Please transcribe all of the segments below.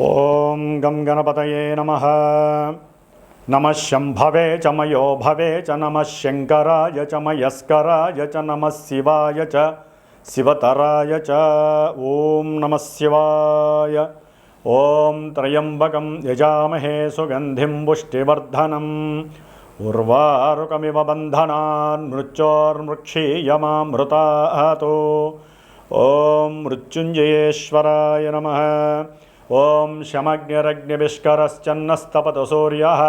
ఓం గం గణపతయే నమః. నమః శంభవే చ మయో భవే చ నమః శంకరాయ చ మయస్కరాయ చ నమః శివాయ చ శివతరాయ చ. ఓం నమః శివాయ. ఓం త్రయంబకం యజామహే సుగంధిం పుష్టివర్ధనం ఉర్వారుకమివ బంధనాన్ మృత్యోర్మృక్షీయమామృతాతో. ఓం మృత్యుంజయేశ్వరాయ నమః. ఓం శమగ్నిరగ్నివిష్కరశ్చన్నస్తపతు సూర్యః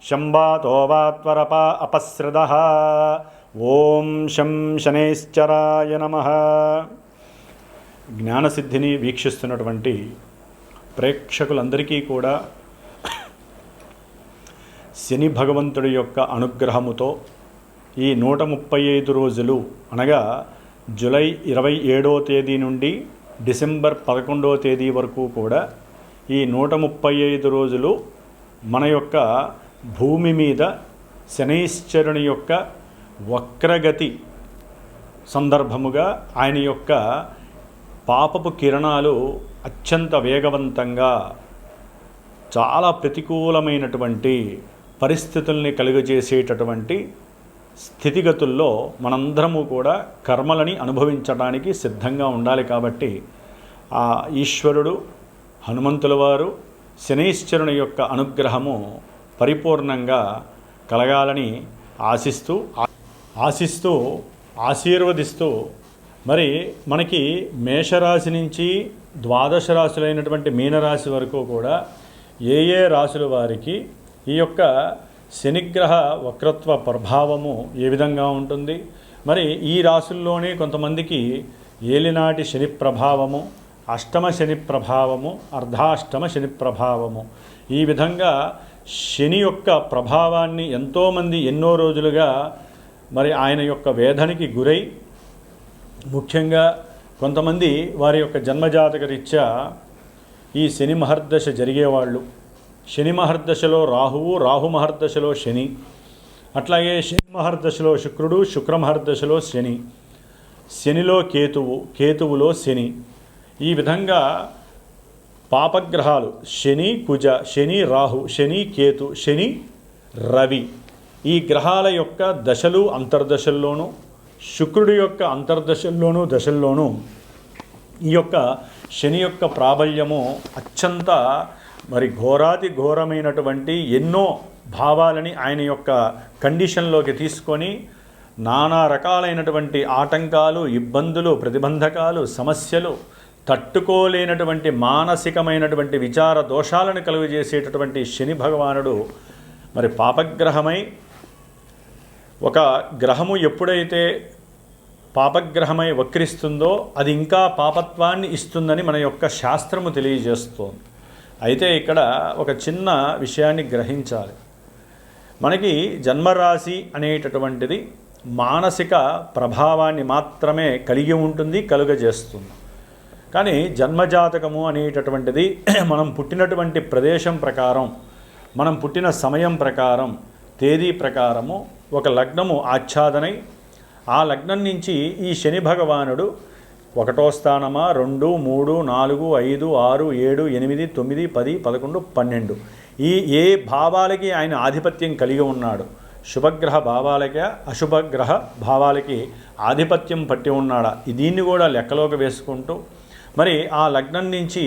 శంబాతో వాత్వరప అపసృదః. ఓం శం శనైశ్చరాయ నమః. జ్ఞానసిద్ధిని వీక్షిస్తున్నటువంటి ప్రేక్షకులందరికీ కూడా శని భగవంతుడి యొక్క అనుగ్రహముతో ఈ 135 రోజులు అనగా జూలై 27వ తేదీ నుండి డిసెంబర్ 11వ తేదీ వరకు కూడా ఈ 135 రోజులు మన యొక్క భూమి మీద శనైశ్చరుని యొక్క వక్రగతి సందర్భముగా ఆయన యొక్క పాపపు కిరణాలు అత్యంత వేగవంతంగా చాలా ప్రతికూలమైనటువంటి పరిస్థితుల్ని కలుగజేసేటటువంటి స్థితిగతుల్లో మనందరము కూడా కర్మలని అనుభవించడానికి సిద్ధంగా ఉండాలి. కాబట్టి ఆ ఈశ్వరుడు హనుమంతుల వారు శనైశ్చరుని యొక్క అనుగ్రహము పరిపూర్ణంగా కలగాలని ఆశిస్తూ ఆశీర్వదిస్తూ మరి మనకి మేషరాశి నుంచి ద్వాదశ రాశులైనటువంటి మీనరాశి వరకు కూడా ఏ ఏ రాశుల వారికి ఈ యొక్క శనిగ్రహ వక్రత్వ ప్రభావము ఏ విధంగా ఉంటుంది, మరి ఈ రాశుల్లోనే కొంతమందికి ఏలినాటి శని ప్రభావము, అష్టమ శని ప్రభావము, అర్ధాష్టమ శని ప్రభావము, ఈ విధంగా శని యొక్క ప్రభావాన్ని ఎంతోమంది ఎన్నో రోజులుగా మరి ఆయన యొక్క వేదనకి గురై, ముఖ్యంగా కొంతమంది వారి యొక్క జన్మజాతక రీత్యా ఈ శని మహర్దశ జరిగేవాళ్ళు, శని మహర్దశలో రాహువు, రాహు మహర్దశలో శని, అట్లాగే శని మహర్దశలో శుక్రుడు, శుక్ర మహర్దశలో శని, శనిలో కేతువు, కేతువులో శని, ఈ విధంగా పాపగ్రహాలు శని కుజ, శని రాహు, శని కేతు, శని రవి, ఈ గ్రహాల యొక్క దశలు అంతర్దశల్లోనూ, శుక్రుడి యొక్క అంతర్దశల్లోనూ దశల్లోనూ ఈ యొక్క శని యొక్క ప్రాబల్యము అత్యంత మరి ఘోరాతి ఘోరమైనటువంటి ఎన్నో భావాలని ఆయన యొక్క కండిషన్లోకి తీసుకొని నానా రకాలైనటువంటి ఆటంకాలు, ఇబ్బందులు, ప్రతిబంధకాలు, సమస్యలు, తట్టుకోలేనటువంటి మానసికమైనటువంటి విచార దోషాలను కలుగజేసేటటువంటి శని భగవానుడు మరి పాపగ్రహమై, ఒక గ్రహము ఎప్పుడైతే పాపగ్రహమై వక్రిస్తుందో అది ఇంకా పాపత్వాన్ని ఇస్తుందని మన యొక్క శాస్త్రము తెలియజేస్తోంది. అయితే ఇక్కడ ఒక చిన్న విషయాన్ని గ్రహించాలి. మనకి జన్మరాశి అనేటటువంటిది మానసిక ప్రభావాన్ని మాత్రమే కలిగి ఉంటుంది, కలుగజేస్తుంది. కానీ జన్మజాతకము అనేటటువంటిది మనం పుట్టినటువంటి ప్రదేశం ప్రకారం, మనం పుట్టిన సమయం ప్రకారం, తేదీ ప్రకారము ఒక లగ్నము ఆచ్ఛాదనై, ఆ లగ్నం నుంచి ఈ శని భగవానుడు 1వ స్థానమా, 2, 3, 4, 5, 6, 7, 8, 9, 10, 11, 12 ఈ ఏ భావాలకి ఆయన ఆధిపత్యం కలిగి ఉన్నాడు, శుభగ్రహ భావాలకి అశుభగ్రహ భావాలకి ఆధిపత్యం పట్టి ఉన్నాడా, దీన్ని కూడా లెక్కలోకి వేసుకుంటూ మరి ఆ లగ్నం నుంచి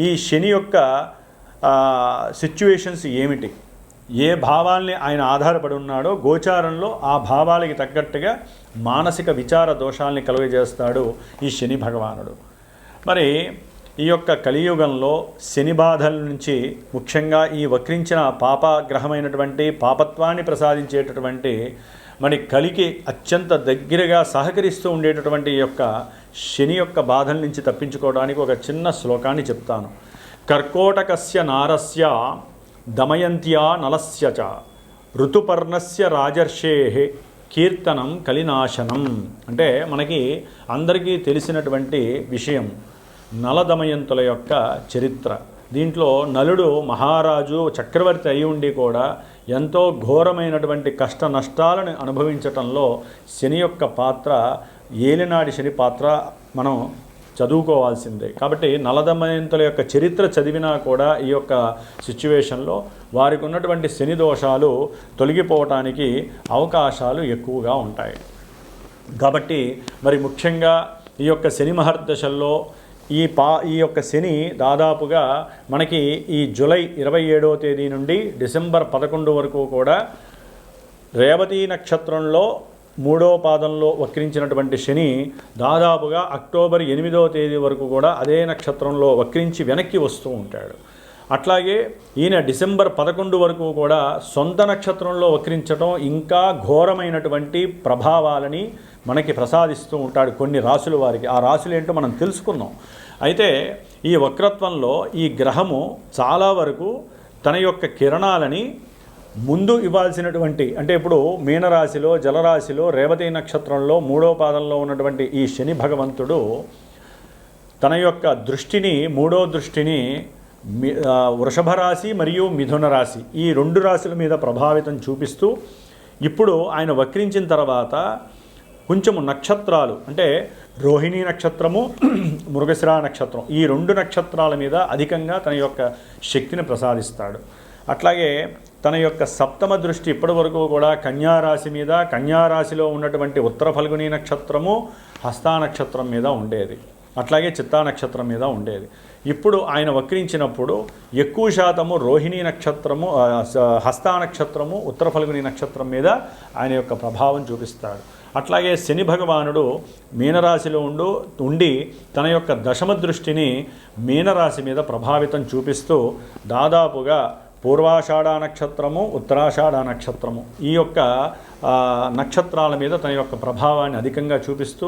ఈ శని యొక్క సిచ్యువేషన్స్ ఏమిటి, ఏ భావాల్ని ఆయన ఆధారపడి ఉన్నాడో గోచారంలో ఆ భావాలకి తగ్గట్టుగా మానసిక విచార దోషాల్ని కలుగజేస్తాడు ఈ శని భగవానుడు. మరి ఈ యొక్క కలియుగంలో శని బాధల నుంచి ముఖ్యంగా ఈ వక్రించిన పాపగ్రహమైనటువంటి పాపత్వాన్ని ప్రసాదించేటటువంటి మరి కలికి అత్యంత దగ్గరగా సహకరిస్తూ ఉండేటటువంటి ఈ యొక్క శని యొక్క బాధల నుంచి తప్పించుకోవడానికి ఒక చిన్న శ్లోకాన్ని చెప్తాను. కర్కోటకస్య నారస్య దమయంత్యా నలస్య చ ఋతుపర్ణస్య రాజర్షేః కీర్తనం కలినాశనం. అంటే మనకి అందరికీ తెలిసినటువంటి విషయం నలదమయంతుల యొక్క చరిత్ర. దీంట్లో నలుడు మహారాజు చక్రవర్తి అయి ఉండి కూడా ఎంతో ఘోరమైనటువంటి కష్ట నష్టాలను అనుభవించటంలో శని యొక్క పాత్ర, ఏలినాడి శని పాత్ర మనం చదువుకోవాల్సిందే. కాబట్టి నలదమయంతుల యొక్క చరిత్ర చదివినా కూడా ఈ యొక్క సిచ్యువేషన్లో వారికి ఉన్నటువంటి శని దోషాలు తొలగిపోవటానికి అవకాశాలు ఎక్కువగా ఉంటాయి. కాబట్టి మరి ముఖ్యంగా ఈ యొక్క శని మహర్దశల్లో ఈ యొక్క శని దాదాపుగా మనకి ఈ జూలై 27వ తేదీ నుండి డిసెంబర్ 11 వరకు కూడా రేవతి నక్షత్రంలో 3వ పాదంలో వక్రించినటువంటి శని దాదాపుగా అక్టోబర్ 8వ తేదీ వరకు కూడా అదే నక్షత్రంలో వక్రించి వెనక్కి వస్తూ ఉంటాడు. అట్లాగే ఈయన డిసెంబర్ 11 వరకు కూడా సొంత నక్షత్రంలో వక్రించడం ఇంకా ఘోరమైనటువంటి ప్రభావాలని మనకి ప్రసాదిస్తూ ఉంటాడు కొన్ని రాశుల వారికి. ఆ రాశులు ఏంటో మనం తెలుసుకుందాం. అయితే ఈ వక్రత్వంలో ఈ గ్రహము చాలా వరకు తన యొక్క కిరణాలని ముందు ఇవ్వాల్సినటువంటి, అంటే ఇప్పుడు మీనరాశిలో జలరాశిలో రేవతి నక్షత్రంలో 3వ పాదంలో ఉన్నటువంటి ఈ శని భగవంతుడు తన యొక్క దృష్టిని 3వ దృష్టిని వృషభ రాశి మరియు మిథున రాశి ఈ 2 రాశుల మీద ప్రభావితం చూపిస్తూ ఇప్పుడు ఆయన వక్రించిన తర్వాత కొంచెము నక్షత్రాలు అంటే రోహిణీ నక్షత్రము మృగశిర నక్షత్రం ఈ 2 నక్షత్రాల మీద అధికంగా తన యొక్క శక్తిని ప్రసాదిస్తాడు. అట్లాగే తన యొక్క సప్తమ దృష్టి ఇప్పటి వరకు కూడా కన్యారాశి మీద, కన్యారాశిలో ఉన్నటువంటి ఉత్తర ఫల్గుని నక్షత్రము హస్తా నక్షత్రం మీద ఉండేది, అట్లాగే చిత్తా నక్షత్రం మీద ఉండేది. ఇప్పుడు ఆయన వక్రించినప్పుడు ఎక్కువ శాతము రోహిణీ నక్షత్రము, హస్తా నక్షత్రము, ఉత్తర ఫల్గుని నక్షత్రం మీద ఆయన యొక్క ప్రభావం చూపిస్తాడు. అట్లాగే శని భగవానుడు మీనరాశిలో ఉండి తన యొక్క దశమ దృష్టిని మీనరాశి మీద ప్రభావితం చూపిస్తూ దాదాపుగా పూర్వాషాఢ నక్షత్రము, ఉత్తరాషాఢ నక్షత్రము ఈ యొక్క నక్షత్రాల మీద తన యొక్క ప్రభావాన్ని అధికంగా చూపిస్తూ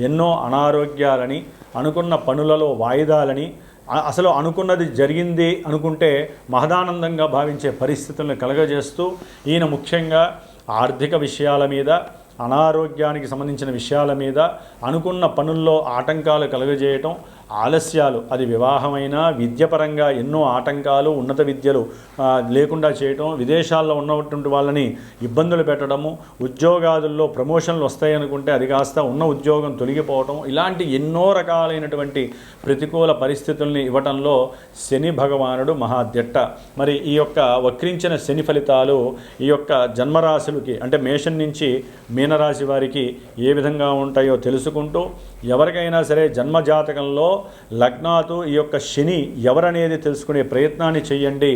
ఎన్నో అనారోగ్యాలని, అనుకున్న పనులలో వాయిదాలని, అసలు అనుకున్నది జరిగింది అనుకుంటే మహదానందంగా భావించే పరిస్థితులను కలగజేస్తూ ఈయన ముఖ్యంగా ఆర్థిక విషయాల మీద, అనారోగ్యానికి సంబంధించిన విషయాల మీద, అనుకున్న పనుల్లో ఆటంకాలు కలుగజేయటం, ఆలస్యాలు, అది వివాహమైనా విద్యపరంగా ఎన్నో ఆటంకాలు, ఉన్నత విద్యలు లేకుండా చేయటం, విదేశాల్లో ఉన్నటువంటి వాళ్ళని ఇబ్బందులు పెట్టడము, ఉద్యోగాదుల్లో ప్రమోషన్లు వస్తాయనుకుంటే అది కాస్త ఉన్న ఉద్యోగం తొలగిపోవటం, ఇలాంటి ఎన్నో రకాలైనటువంటి ప్రతికూల పరిస్థితుల్ని ఇవ్వటంలో శని భగవానుడు మహాద్యట్ట. మరి ఈ యొక్క వక్రించిన శని ఫలితాలు ఈ యొక్క జన్మరాశులకి అంటే మేషం నుంచి మీనరాశి వారికి ఏ విధంగా ఉంటాయో తెలుసుకుంటూ ఎవరికైనా సరే జన్మజాతకంలో లగ్నాతు ఈ యొక్క శని ఎవరనేది తెలుసుకునే ప్రయత్నాన్ని చేయండి.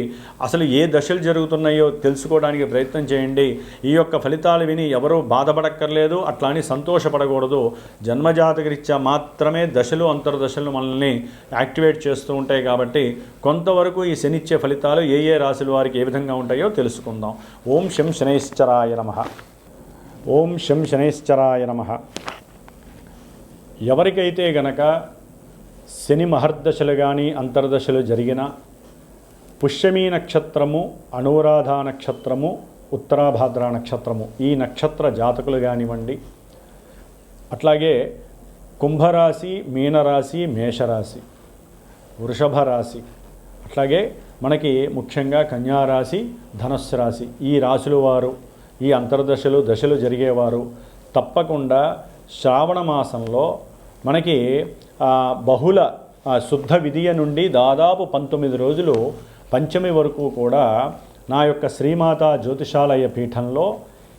అసలు ఏ దశలు జరుగుతున్నాయో తెలుసుకోవడానికి ప్రయత్నం చేయండి. ఈ యొక్క ఫలితాలు విని ఎవరూ బాధపడక్కర్లేదు, అట్లా అని సంతోషపడకూడదు. జన్మజాతకరీత్యా మాత్రమే దశలు అంతర్దశలు మనల్ని యాక్టివేట్ చేస్తూ ఉంటాయి. కాబట్టి కొంతవరకు ఈ శని ఇచ్చే ఫలితాలు ఏ రాశుల వారికి ఏ విధంగా ఉంటాయో తెలుసుకుందాం. ఓం శం శనైశ్చరాయ నమః. ఓం శం శనైశ్చరాయ నమః. ఎవరికైతే గనక శని మహర్దశలు కానీ అంతర్దశలు జరిగిన పుష్యమీ నక్షత్రము, అనురాధ నక్షత్రము, ఉత్తరాభాద్ర నక్షత్రము ఈ నక్షత్ర జాతకులు కానివ్వండి, అట్లాగే కుంభరాశి, మీనరాశి, మేషరాశి, వృషభ రాశి, అట్లాగే మనకి ముఖ్యంగా కన్యారాశి, ధనుస్సు రాశి ఈ రాశుల వారు ఈ అంతర్దశలు దశలు జరిగేవారు తప్పకుండా శ్రావణ మాసంలో మనకి బహుళ శుద్ధ విధియ నుండి దాదాపు 19 రోజులు పంచమి వరకు కూడా నా యొక్క శ్రీమాతా జ్యోతిషాలయ పీఠంలో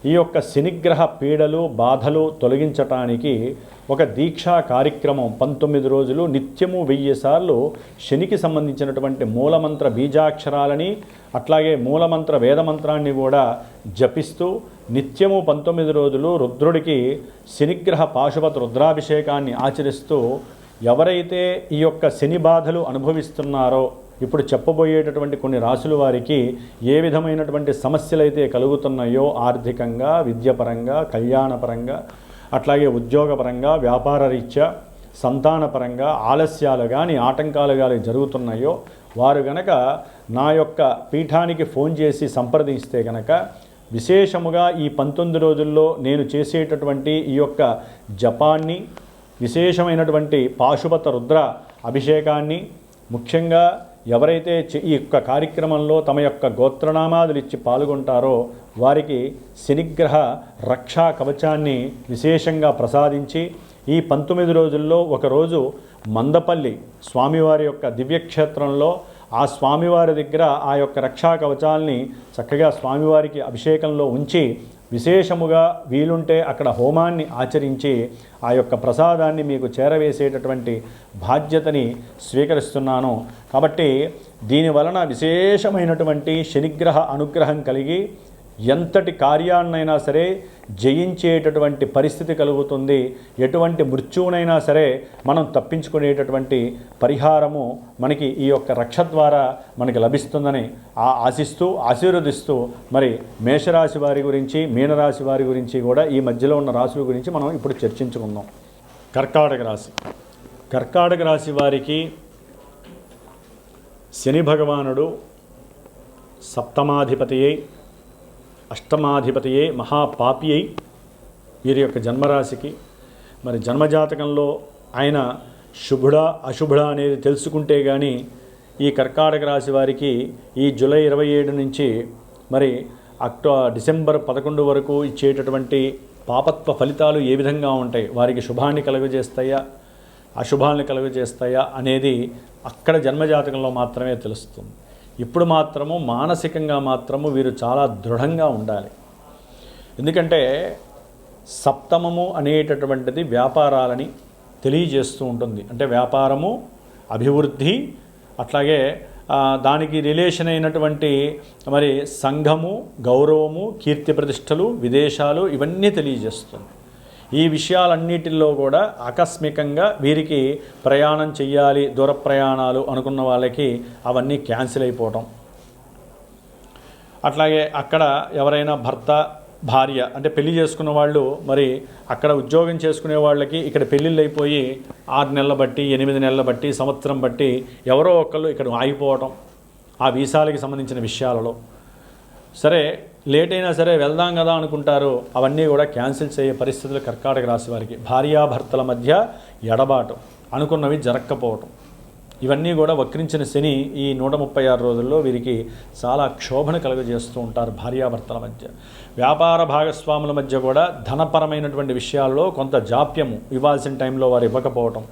ఈ యొక్క శనిగ్రహ పీడలు బాధలు తొలగించటానికి ఒక దీక్షా కార్యక్రమం 19 రోజులు నిత్యము 1000 సార్లు శనికి సంబంధించినటువంటి మూలమంత్ర బీజాక్షరాలని అట్లాగే మూలమంత్ర వేదమంత్రాన్ని కూడా జపిస్తూ నిత్యము 19 రోజులు రుద్రుడికి శనిగ్రహ పాశుపత రుద్రాభిషేకాన్ని ఆచరిస్తూ ఎవరైతే ఈ యొక్క శని బాధలు అనుభవిస్తున్నారో ఇప్పుడు చెప్పబోయేటటువంటి కొన్ని రాశుల వారికి ఏ విధమైనటువంటి సమస్యలైతే కలుగుతున్నాయో ఆర్థికంగా, విద్యపరంగా, కళ్యాణపరంగా, అట్లాగే ఉద్యోగపరంగా, వ్యాపార రీత్యా, సంతానపరంగా ఆలస్యాలు కానీ ఆటంకాలు కానీ జరుగుతున్నాయో వారు గనక నా యొక్క పీఠానికి ఫోన్ చేసి సంప్రదిస్తే గనక విశేషముగా ఈ 19 రోజుల్లో నేను చేసేటటువంటి ఈ యొక్క జపాన్ని, విశేషమైనటువంటి పాశుపత రుద్ర అభిషేకాన్ని ముఖ్యంగా ఎవరైతే ఈ యొక్క కార్యక్రమంలో తమ యొక్క గోత్రనామాదులు ఇచ్చి పాల్గొంటారో వారికి శనిగ్రహ రక్షా కవచాన్ని విశేషంగా ప్రసాదించి ఈ 19 రోజుల్లో ఒకరోజు మందపల్లి స్వామివారి యొక్క దివ్యక్షేత్రంలో ఆ స్వామివారి దగ్గర ఆ యొక్క రక్షా కవచాల్ని చక్కగా స్వామివారికి అభిషేకంలో ఉంచి విశేషముగా వీలుంటే అక్కడ హోమాన్ని ఆచరించి ఆ యొక్క ప్రసాదాన్ని మీకు చేరవేసేటటువంటి బాధ్యతని స్వీకరిస్తున్నాను. కాబట్టి దీనివలన విశేషమైనటువంటి శనిగ్రహ అనుగ్రహం కలిగి ఎంతటి కార్యాన్నైనా సరే జయించేటటువంటి పరిస్థితి కలుగుతుంది. ఎటువంటి మృత్యువునైనా సరే మనం తప్పించుకునేటటువంటి పరిహారము మనకి ఈ యొక్క రక్ష ద్వారా మనకి లభిస్తుందని ఆశిస్తూ ఆశీర్వదిస్తూ మరి మేషరాశి వారి గురించి మీనరాశి వారి గురించి కూడా ఈ మధ్యలో ఉన్న రాశుల గురించి మనం ఇప్పుడు చర్చించుకుందాం. కర్కాటక రాశి. కర్కాటక రాశి వారికి శని భగవానుడు సప్తమాధిపతి అయి అష్టమాధిపతియే మహాపాపి అయి వీరి యొక్క జన్మరాశికి మరి జన్మజాతకంలో ఆయన శుభుడా అశుభుడా అనేది తెలుసుకుంటే కానీ ఈ కర్కాటక రాశి వారికి ఈ జూలై 27 నుంచి మరి డిసెంబర్ 11 వరకు ఇచ్చేటటువంటి పాపత్వ ఫలితాలు ఏ విధంగా ఉంటాయి, వారికి శుభాన్ని కలుగజేస్తాయా అశుభాన్ని కలుగజేస్తాయా అనేది అక్కడ జన్మజాతకంలో మాత్రమే తెలుస్తుంది. ఇప్పుడు మాత్రము మానసికంగా మాత్రము వీరు చాలా దృఢంగా ఉండాలి. ఎందుకంటే సప్తమము అనేటటువంటిది వ్యాపారాలని తెలియజేస్తూ ఉంటుంది. అంటే వ్యాపారము, అభివృద్ధి, అట్లాగే దానికి రిలేషన్ అయినటువంటి మరి సంఘము, గౌరవము, కీర్తి ప్రతిష్టలు, విదేశాలు ఇవన్నీ తెలియజేస్తుంది. ఈ విషయాలన్నిటిల్లో కూడా ఆకస్మికంగా వీరికి ప్రయాణం చెయ్యాలి, దూర ప్రయాణాలు అనుకున్న వాళ్ళకి అవన్నీ క్యాన్సిల్ అయిపోవటం. అట్లాగే అక్కడ ఎవరైనా భర్త భార్య అంటే పెళ్లి చేసుకున్న వాళ్ళు మరి అక్కడ ఉద్యోగం చేసుకునే వాళ్ళకి ఇక్కడ పెళ్ళిళ్ళు అయిపోయి 6 నెలల బట్టి 8 నెలల బట్టి సంవత్సరం బట్టి ఎవరో ఒకళ్ళు ఇక్కడ ఆగిపోవటం ఆ వీసాలకి సంబంధించిన విషయాలలో. సరే లేట్ అయినా సరే వెళ్దాం కదా అనుకుంటారు, అవన్నీ కూడా క్యాన్సిల్ అయ్యే పరిస్థితులు కర్కాటక రాశి వారికి. భార్యాభర్తల మధ్య ఎడబాటు, అనుకున్నవి జరగకపోవటం, ఇవన్నీ కూడా వక్రించిన శని ఈ 136 రోజుల్లో వీరికి చాలా క్షోభణ కలుగజేస్తూ ఉంటారు. భార్యాభర్తల మధ్య, వ్యాపార భాగస్వాముల మధ్య కూడా ధనపరమైనటువంటి విషయాల్లో కొంత జాప్యము ఇవ్వాల్సిన టైంలో వారు ఇవ్వకపోవటం,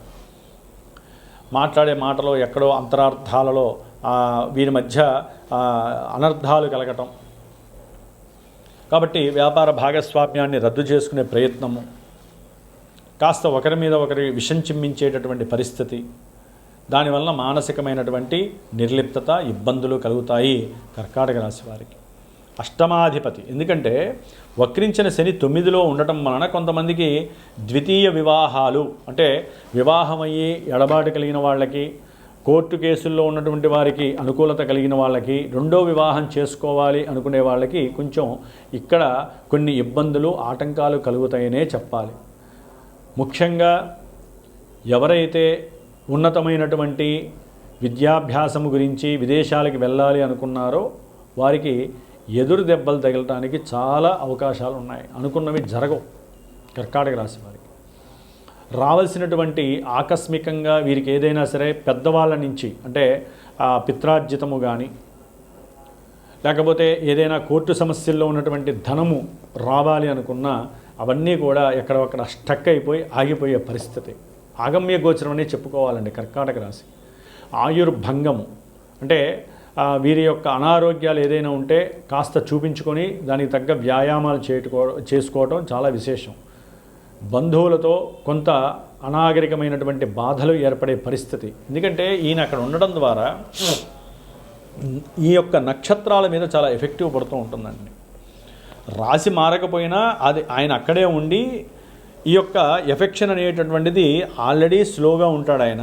మాట్లాడే మాటలో ఎక్కడో అంతరార్థాలలో వీరి మధ్య అనర్థాలు కలగటం. కాబట్టి వ్యాపార భాగస్వామ్యాన్ని రద్దు చేసుకునే ప్రయత్నము, కాస్త ఒకరి మీద ఒకరి విషం చిమ్మించేటటువంటి పరిస్థితి, దానివల్ల మానసికమైనటువంటి నిర్లిప్తత, ఇబ్బందులు కలుగుతాయి కర్కాటక రాశి వారికి. అష్టమాధిపతి, ఎందుకంటే వక్రించిన శని 9లో ఉండటం వలన కొంతమందికి ద్వితీయ వివాహాలు అంటే వివాహమయ్యి ఎడబాటు కలిగిన వాళ్ళకి, కోర్టు కేసుల్లో ఉన్నటువంటి వారికి అనుకూలత కలిగిన వాళ్ళకి, రెండో వివాహం చేసుకోవాలి అనుకునే వాళ్ళకి కొంచెం ఇక్కడ కొన్ని ఇబ్బందులు ఆటంకాలు కలుగుతాయనే చెప్పాలి. ముఖ్యంగా ఎవరైతే ఉన్నతమైనటువంటి విద్యాభ్యాసము గురించి విదేశాలకు వెళ్ళాలి అనుకున్నారో వారికి ఎదురు దెబ్బలు తగలటానికి చాలా అవకాశాలు ఉన్నాయి. అనుకున్నవి జరగవు కర్కాటక రాశి వారికి. రావాల్సినటువంటి ఆకస్మికంగా వీరికి ఏదైనా సరే పెద్దవాళ్ళ నుంచి అంటే పిత్రార్జితము కానీ లేకపోతే ఏదైనా కోర్టు సమస్యల్లో ఉన్నటువంటి ధనము రావాలి అనుకున్నా అవన్నీ కూడా ఎక్కడొక్కడ స్టక్ అయిపోయి ఆగిపోయే పరిస్థితి. ఆగమ్య గోచరం అనే చెప్పుకోవాలండి కర్కాటక రాశి. ఆయుర్భంగము అంటే వీరి యొక్క అనారోగ్యాలు ఏదైనా ఉంటే కాస్త చూపించుకొని దానికి తగ్గ వ్యాయామాలు చేసుకోవడం చాలా విశేషం. బంధువులతో కొంత అనాగరికమైనటువంటి బాధలు ఏర్పడే పరిస్థితి. ఎందుకంటే ఈయన అక్కడ ఉండడం ద్వారా ఈ యొక్క నక్షత్రాల మీద చాలా ఎఫెక్టివ్ పడుతూ ఉంటుందండి. రాశి మారకపోయినా అది ఆయన అక్కడే ఉండి ఈ యొక్క ఎఫెక్షన్ అనేటటువంటిది ఆల్రెడీ స్లోగా ఉంటాడు ఆయన.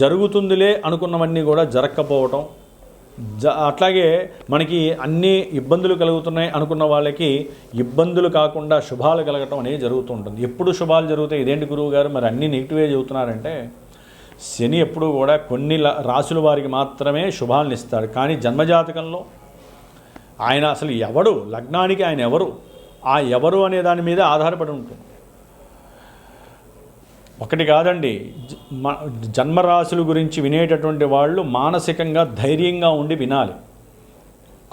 జరుగుతుందిలే అనుకున్నవన్నీ కూడా జరగకపోవటం, అట్లాగే మనకి అన్ని ఇబ్బందులు కలుగుతున్నాయి అనుకున్న వాళ్ళకి ఇబ్బందులు కాకుండా శుభాలు కలగటం అనేది జరుగుతూ ఉంటుంది. ఎప్పుడు శుభాలు జరుగుతాయి, ఇదేంటి గురువు గారు మరి అన్నీ నెగిటివే చెబుతున్నారంటే, శని ఎప్పుడు కూడా కొన్ని రాశుల వారికి మాత్రమే శుభాలను ఇస్తాడు. కానీ జన్మజాతకంలో ఆయన అసలు ఎవడు, లగ్నానికి ఆయన ఎవరు, ఆ ఎవరు అనే దాని మీద ఆధారపడి ఉంటుంది. ఒకటి కాదండి, జన్మరాశుల గురించి వినేటటువంటి వాళ్ళు మానసికంగా ధైర్యంగా ఉండి వినాలి.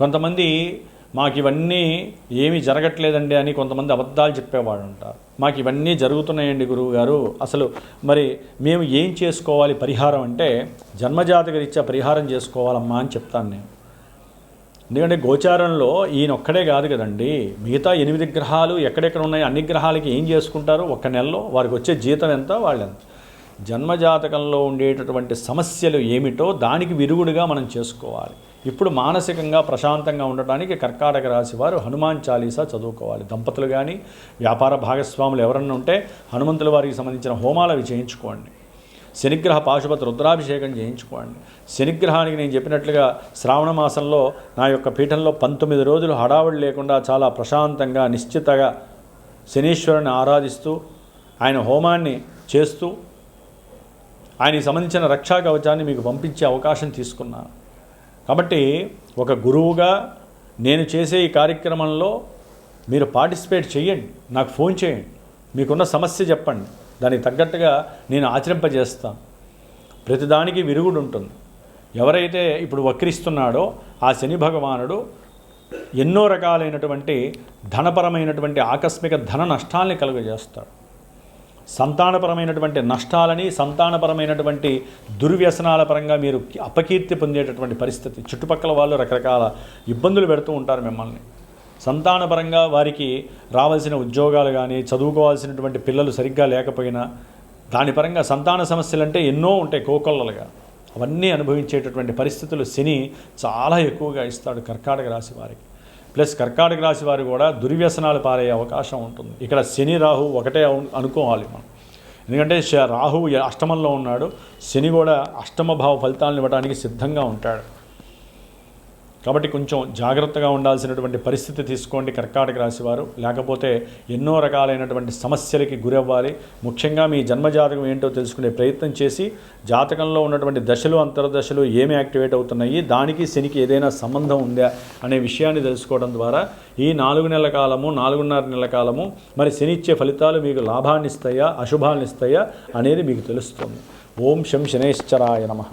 కొంతమంది మాకు ఇవన్నీ ఏమీ జరగట్లేదండి అని కొంతమంది అబద్ధాలు చెప్పేవాడు ఉంటారు. మాకు ఇవన్నీ జరుగుతున్నాయండి గురువు గారు, అసలు మరి మేము ఏం చేసుకోవాలి పరిహారం అంటే, జన్మజాతక రీత్యా పరిహారం చేసుకోవాలమ్మా అని చెప్తాను నేను. ఎందుకంటే గోచారంలో ఈయనొక్కడే కాదు కదండి, మిగతా 8 గ్రహాలు ఎక్కడెక్కడ ఉన్నాయి అన్ని గ్రహాలకి ఏం చేసుకుంటారు ఒక్క నెలలో, వారికి వచ్చే జీతం ఎంత, వాళ్ళెంత. జన్మజాతకంలో ఉండేటటువంటి సమస్యలు ఏమిటో దానికి విరుగుడుగా మనం చేసుకోవాలి. ఇప్పుడు మానసికంగా ప్రశాంతంగా ఉండటానికి కర్కాటక రాశి వారు హనుమాన్ చాలీసా చదువుకోవాలి. దంపతులు కానీ వ్యాపార భాగస్వాములు ఎవరన్నా ఉంటే హనుమంతుల వారికి సంబంధించిన హోమాలు అవి చేయించుకోండి. శనిగ్రహ పాశుపత రుద్రాభిషేకం చేయించుకోండి. శనిగ్రహానికి నేను చెప్పినట్లుగా శ్రావణ మాసంలో నా యొక్క పీఠంలో 19 రోజులు హడావుడి లేకుండా చాలా ప్రశాంతంగా నిశ్చితగా శనీశ్వరుని ఆరాధిస్తూ ఆయన హోమాన్ని చేస్తూ ఆయనకి సంబంధించిన రక్షా కవచాన్ని మీకు పంపించే అవకాశం తీసుకున్నాను. కాబట్టి ఒక గురువుగా నేను చేసే ఈ కార్యక్రమంలో మీరు పార్టిసిపేట్ చేయండి, నాకు ఫోన్ చేయండి, మీకున్న సమస్య చెప్పండి, దానికి తగ్గట్టుగా నేను ఆచరింపజేస్తాను. ప్రతిదానికి విరుగుడు ఉంటుంది. ఎవరైతే ఇప్పుడు వక్రిస్తున్నాడో ఆ శని భగవానుడు ఎన్నో రకాలైనటువంటి ధనపరమైనటువంటి ఆకస్మిక ధన నష్టాల్ని కలుగజేస్తాడు. సంతానపరమైనటువంటి నష్టాలని, సంతానపరమైనటువంటి దుర్వ్యసనాల పరంగా మీరు అపకీర్తి పొందేటటువంటి పరిస్థితి, చుట్టుపక్కల వాళ్ళు రకరకాల ఇబ్బందులు పెడుతూ ఉంటారు మిమ్మల్ని. సంతానపరంగా వారికి రావాల్సిన ఉద్యోగాలు కానీ, చదువుకోవాల్సినటువంటి పిల్లలు సరిగ్గా లేకపోయినా, దాని పరంగా సంతాన సమస్యలు అంటే ఎన్నో ఉంటాయి కోకొల్లలుగా. అవన్నీ అనుభవించేటటువంటి పరిస్థితులు శని చాలా ఎక్కువగా ఇస్తాడు కర్కాటక రాశి వారికి. ప్లస్ కర్కాటక రాశి వారు కూడా దుర్వ్యసనాలు పారయ్యే అవకాశం ఉంటుంది. ఇక్కడ శని రాహు ఒకటే అనుకోవాలి మనం. ఎందుకంటే రాహువు అష్టమంలో ఉన్నాడు, శని కూడా అష్టమ భావ ఫలితాలను ఇవ్వడానికి సిద్ధంగా ఉంటాడు. కాబట్టి కొంచెం జాగ్రత్తగా ఉండాల్సినటువంటి పరిస్థితి తీసుకోండి కర్కాటక రాశి వారు, లేకపోతే ఎన్నో రకాలైనటువంటి సమస్యలకి గురవ్వాలి. ముఖ్యంగా మీ జన్మజాతకం ఏంటో తెలుసుకునే ప్రయత్నం చేసి జాతకంలో ఉన్నటువంటి దశలు అంతర్దశలు ఏమి యాక్టివేట్ అవుతున్నాయి, దానికి శనికి ఏదైనా సంబంధం ఉందా అనే విషయాన్ని తెలుసుకోవడం ద్వారా ఈ 4 నెలల కాలము 4.5 నెలల కాలము మరి శని ఇచ్చే ఫలితాలు మీకు లాభాన్ని ఇస్తాయా అశుభాన్ని ఇస్తాయా అనేది మీకు తెలుస్తుంది. ఓం శం శనేశ్వరాయ నమః.